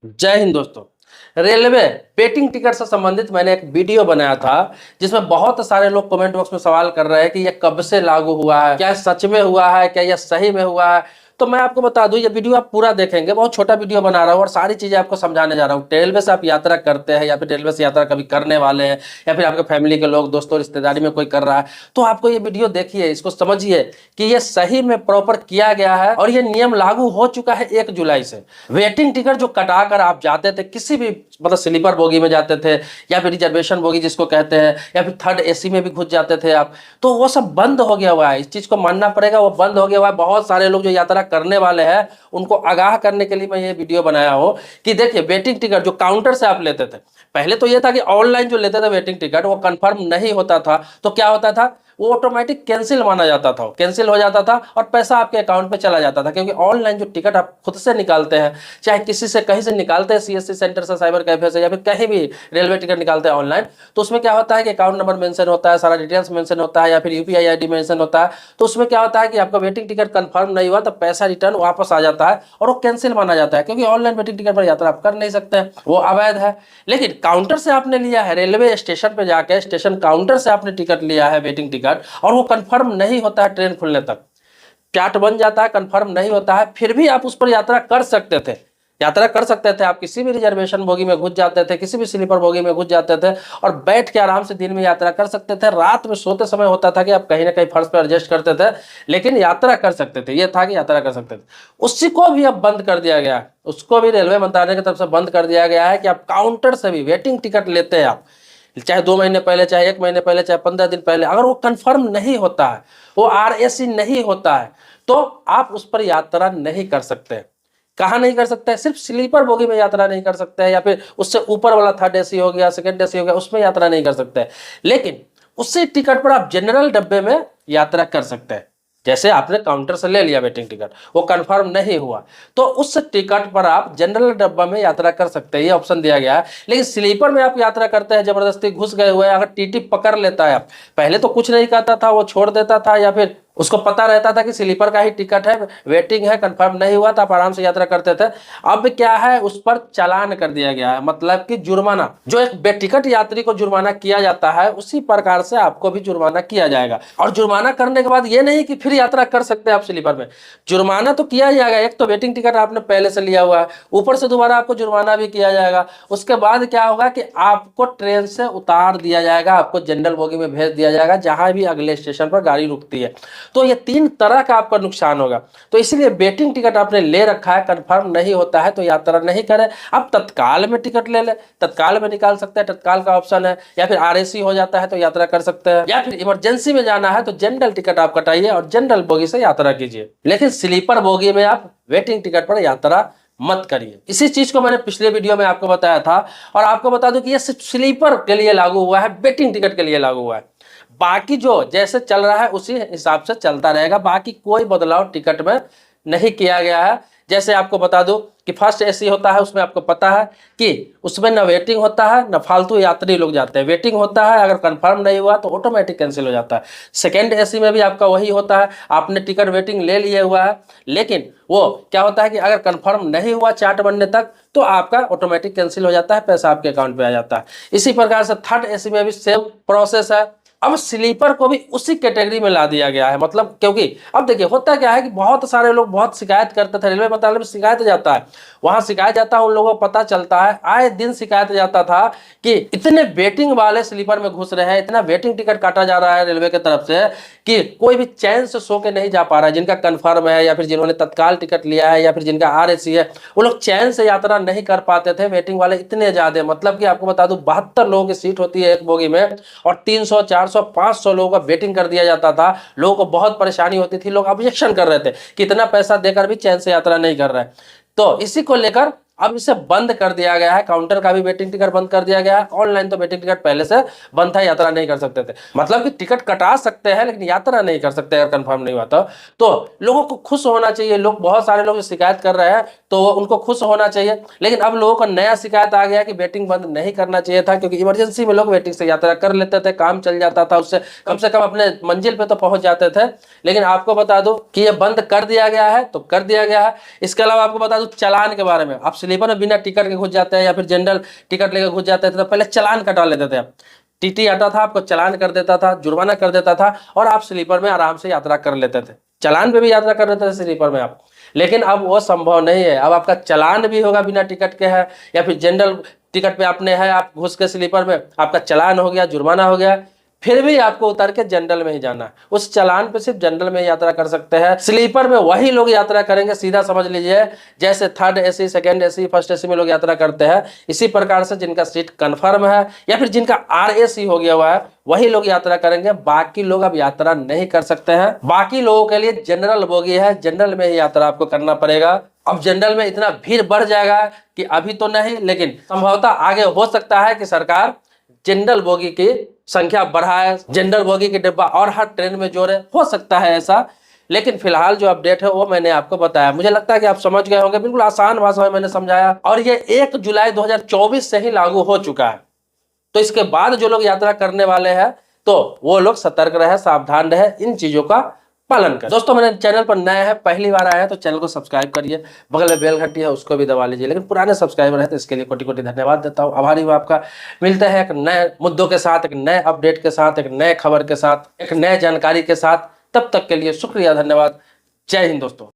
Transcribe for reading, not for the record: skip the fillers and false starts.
जय हिंद दोस्तों। Railway waiting ticket से संबंधित मैंने एक वीडियो बनाया था जिसमें बहुत सारे लोग कमेंट बॉक्स में सवाल कर रहे हैं कि यह कब से लागू हुआ है, क्या सच में हुआ है, क्या यह सही में हुआ है। तो मैं आपको बता दूं, ये वीडियो आप पूरा देखेंगे, बहुत छोटा वीडियो बना रहा हूं और सारी चीजें आपको समझाने जा रहा हूं। रेलवे से आप यात्रा करते हैं या फिर रेलवे से यात्रा कभी करने वाले हैं या फिर आपके फैमिली के लोग, दोस्तों, रिश्तेदारी में कोई कर रहा है, तो आपको ये वीडियो देखिए, इसको समझिए कि ये सही में प्रॉपर किया गया है और ये नियम लागू हो चुका है 1 जुलाई से। वेटिंग टिकट जो कटा कर आप जाते थे, किसी भी मतलब स्लीपर बोगी में जाते थे या फिर रिजर्वेशन बोगी जिसको कहते हैं, या फिर थर्ड एसी में भी घुस जाते थे आप, तो वो सब बंद हो गया हुआ है। इस चीज को मानना पड़ेगा, वो बंद हो गया हुआ है। बहुत सारे लोग जो यात्रा करने वाले हैं उनको आगाह करने के लिए मैं ये वीडियो बनाया हूं कि देखिए, वेटिंग टिकट जो काउंटर से आप लेते थे, पहले तो ये था कि ऑनलाइन जो लेते थे वेटिंग टिकट वो कंफर्म नहीं होता था, तो क्या होता था, वो ऑटोमेटिक कैंसिल माना जाता था, कैंसिल हो जाता था और पैसा आपके अकाउंट में चला जाता था। क्योंकि ऑनलाइन जो टिकट आप खुद से निकालते हैं, चाहे किसी से कहीं से निकालते हैं, सीएससी सेंटर से, साइबर कैफे से, या फिर कहीं भी रेलवे टिकट निकालते हैं ऑनलाइन, तो उसमें क्या होता है कि अकाउंट नंबर मेंशन होता है, सारा डिटेल्स मेंशन होता है, या फिर यूपीआई आईडी मेंशन होता है। तो उसमें क्या होता है कि आपका वेटिंग टिकट कंफर्म नहीं हुआ तो पैसा रिटर्न वापस आ जाता है और वो कैंसिल माना जाता है, क्योंकि ऑनलाइन वेटिंग टिकट पर यात्रा आप कर नहीं सकते हैं, वो अवैध है। लेकिन काउंटर से आपने लिया है, रेलवे स्टेशन पे जाके स्टेशन काउंटर से आपने टिकट लिया है वेटिंग टिकट, और वो कंफर्म नहीं होता है ट्रेन खुलने तक, चार्ट बन जाता है, कंफर्म नहीं होता है, फिर भी आप उस पर यात्रा कर सकते थे, यात्रा कर सकते थे। आप किसी भी रिजर्वेशन बोगी में घुस जाते थे, किसी भी स्लीपर बोगी में घुस जाते थे और बैठ के आराम से दिन में यात्रा कर सकते थे। रात में सोते समय होता था कि आप कहीं ना कहीं फर्श पर एडजस्ट करते थे, लेकिन यात्रा कर सकते थे, ये था कि यात्रा कर सकते थे। उसी को भी अब बंद कर दिया गया है, उसको भी रेलवे मंत्रालय की तरफ से बंद कर दिया गया है कि आप काउंटर से भी वेटिंग टिकट लेते हैं, आप चाहे 2 महीने पहले, चाहे 1 महीने पहले, चाहे 15 दिन पहले, अगर वो कंफर्म नहीं होता है, वो आरएसी नहीं होता है, तो आप उस पर यात्रा नहीं कर सकते। कहाँ नहीं कर सकते हैं? सिर्फ स्लीपर बोगी में यात्रा नहीं कर सकते हैं, या फिर उससे ऊपर वाला थर्ड एसी हो गया, सेकंड एसी हो गया, उसमें यात्रा नहीं कर सकते हैं। लेकिन उसी टिकट पर आप जनरल डब्बे में यात्रा कर सकते हैं। जैसे आपने काउंटर से ले लिया वेटिंग टिकट, वो कंफर्म नहीं हुआ, तो उस टिकट पर आप जनरल डब्बा में यात्रा कर सकते हैं, ये ऑप्शन दिया गया है। लेकिन स्लीपर में आप यात्रा करते हैं, जबरदस्ती घुस गए हुए हैं, अगर टीटी पकड़ लेता है, आप पहले तो कुछ नहीं कहता था, वो छोड़ देता था, या फिर उसको पता रहता था कि स्लीपर का ही टिकट है, वेटिंग है, कंफर्म नहीं हुआ तो आप आराम से यात्रा करते थे। अब क्या है, उस पर चालान कर दिया गया है, मतलब कि जुर्माना, जो एक बेटिकट यात्री को जुर्माना किया जाता है उसी प्रकार से आपको भी जुर्माना किया जाएगा। और जुर्माना करने के बाद ये नहीं कि फिर यात्रा कर सकते हैं आप स्लीपर में, जुर्माना तो किया जाएगा। एक तो वेटिंग टिकट आपने पहले से लिया हुआ है, ऊपर से दोबारा आपको जुर्माना भी किया जाएगा। उसके बाद क्या होगा कि आपको ट्रेन से उतार दिया जाएगा, आपको जनरल बोगी में भेज दिया जाएगा, जहां भी अगले स्टेशन पर गाड़ी रुकती है। तो ये 3 तरह का आपका नुकसान होगा। तो इसलिए वेटिंग टिकट आपने ले रखा है, कंफर्म नहीं होता है तो यात्रा नहीं करें। अब तत्काल में टिकट ले ले, तत्काल में निकाल सकते हैं, तत्काल का ऑप्शन है, या फिर आरएसी हो जाता है तो यात्रा कर सकते हैं, या फिर इमरजेंसी में जाना है तो जनरल टिकट आप कटाइए और जनरल बोगी से यात्रा कीजिए। लेकिन स्लीपर बोगी में आप वेटिंग टिकट पर यात्रा मत करिए। इसी चीज को मैंने पिछले वीडियो में आपको बताया था, और आपको बता दूं कि यह सिर्फ स्लीपर के लिए लागू हुआ है, वेटिंग टिकट के लिए लागू हुआ है। बाकी जो जैसे चल रहा है उसी हिसाब से चलता रहेगा, बाकी कोई बदलाव टिकट में नहीं किया गया है। जैसे आपको बता दूं कि फर्स्ट एसी होता है, उसमें आपको पता है कि उसमें न वेटिंग होता है न फालतू यात्री लोग जाते हैं, वेटिंग होता है, अगर कंफर्म नहीं हुआ तो ऑटोमेटिक कैंसिल हो जाता है। सेकंड एसी में भी आपका वही होता है, आपने टिकट वेटिंग ले लिए हुआ है, लेकिन वो क्या होता है कि अगर कंफर्म नहीं हुआ चार्ट बनने तक तो आपका ऑटोमेटिक कैंसिल हो जाता है, पैसा आपके अकाउंट पे आ जाता है। इसी प्रकार से थर्ड एसी में भी सेम प्रोसेस है। अब स्लीपर को भी उसी कैटेगरी में ला दिया गया है, मतलब क्योंकि अब देखिए होता क्या है कि बहुत सारे लोग बहुत शिकायत करते थे, रेलवे मंत्रालय में शिकायत जाता है, वहां शिकायत जाता है, उन लोगों को पता चलता है, आए दिन शिकायत जाता था कि इतने वेटिंग वाले स्लीपर में घुस रहे हैं, इतना वेटिंग टिकट काटा जा रहा है रेलवे की तरफ से कि कोई भी चैन से सो के नहीं जा पा रहा है। जिनका कंफर्म है, या फिर जिन्होंने तत्काल टिकट लिया है, या फिर जिनका आरएसी है, वो लोग चैन से यात्रा नहीं कर पाते थे, वेटिंग वाले इतने ज्यादा। मतलब कि आपको बता दूं 72 लोगों की सीट होती है एक बोगी में, और 300, 400, 500 लोगों का वेटिंग कर दिया जाता था। लोगों को बहुत परेशानी होती थी, लोग ऑब्जेक्शन कर रहे थे कि इतना पैसा देकर भी चैन से यात्रा नहीं कर रहे हैं। तो इसी को लेकर अब इसे बंद कर दिया गया है, काउंटर का भी वेटिंग टिकट बंद कर दिया गया है, ऑनलाइन तो वेटिंग टिकट पहले से बंद था, यात्रा नहीं कर सकते थे। मतलब कि टिकट कटा सकते हैं लेकिन यात्रा नहीं कर सकते अगर कंफर्म नहीं हुआ तो लोगों को खुश होना चाहिए। लोग, बहुत सारे लोग शिकायत कर रहे हैं तो उनको खुश होना चाहिए, लेकिन अब लोगों को नया शिकायत आ गया कि वेटिंग बंद नहीं करना चाहिए था, क्योंकि इमरजेंसी में लोग वेटिंग से यात्रा कर लेते थे, काम चल जाता था, उससे कम से कम अपने मंजिल पे तो पहुंच जाते थे। लेकिन आपको बता दूं कि ये बंद कर दिया गया है तो कर दिया गया है। इसके अलावा आपको बता दूं चालान के बारे में, आप स्लीपर में बिना टिकट के घुस जाते हैं या फिर जनरल टिकट लेकर घुस जाते थे तो पहले चालान कटा लेते थे। टीटी आता था, आपको चालान कर देता था, जुर्माना कर देता था और आप स्लीपर में आराम से यात्रा कर लेते थे। चालान पे भी यात्रा कर लेते थे स्लीपर में आप। लेकिन अब वो संभव नहीं है। अब आपका चालान भी होगा बिना टिकट के है, या फिर जनरल टिकट पे आपने है, आप घुस के स्लीपर में, आपका चालान हो गया, जुर्माना हो गया, फिर भी आपको उतर के जनरल में ही जाना है। उस चालान पे सिर्फ जनरल में यात्रा कर सकते हैं। स्लीपर में वही लोग यात्रा करेंगे, सीधा समझ लीजिए जैसे third AC, second AC, first AC में लोग यात्रा करते हैं, इसी प्रकार से जिनका सीट कंफर्म है या फिर जिनका RAC हो गया हुआ है वही लोग यात्रा करेंगे। बाकी लोग अब यात्रा नहीं कर सकते हैं। बाकी लोगों के लिए जनरल बोगी है, जनरल में ही यात्रा आपको करना पड़ेगा। अब जनरल में इतना भीड़ बढ़ जाएगा कि अभी तो नहीं, लेकिन संभवतः आगे हो सकता है कि सरकार जनरल बोगी की संख्या बढ़ाए, जनरल बोगी के डिब्बा और हर ट्रेन में जोड़े, हो सकता है ऐसा। लेकिन फिलहाल जो अपडेट है वो मैंने आपको बताया। मुझे लगता है कि आप समझ गए होंगे, बिल्कुल आसान भाषा में मैंने समझाया और ये 1 जुलाई 2024 से ही लागू हो चुका है। तो इसके बाद जो लोग यात्रा करने वाले हैं तो वो लोग सतर्क रहे, सावधान रहे, इन चीजों का पालन करें। दोस्तों मेरे चैनल पर नए हैं, पहली बार आए हैं तो चैनल को सब्सक्राइब करिए, बगल में बेल घंटी है उसको भी दबा लीजिए। लेकिन पुराने सब्सक्राइबर हैं तो इसके लिए कोटि कोटि धन्यवाद देता हूं, आभारी हूं आपका। मिलते हैं एक नए मुद्दों के साथ, एक नए अपडेट के साथ, एक नए खबर के साथ, एक नए जानकारी के साथ। तब तक के लिए शुक्रिया, धन्यवाद। जय हिंद दोस्तों।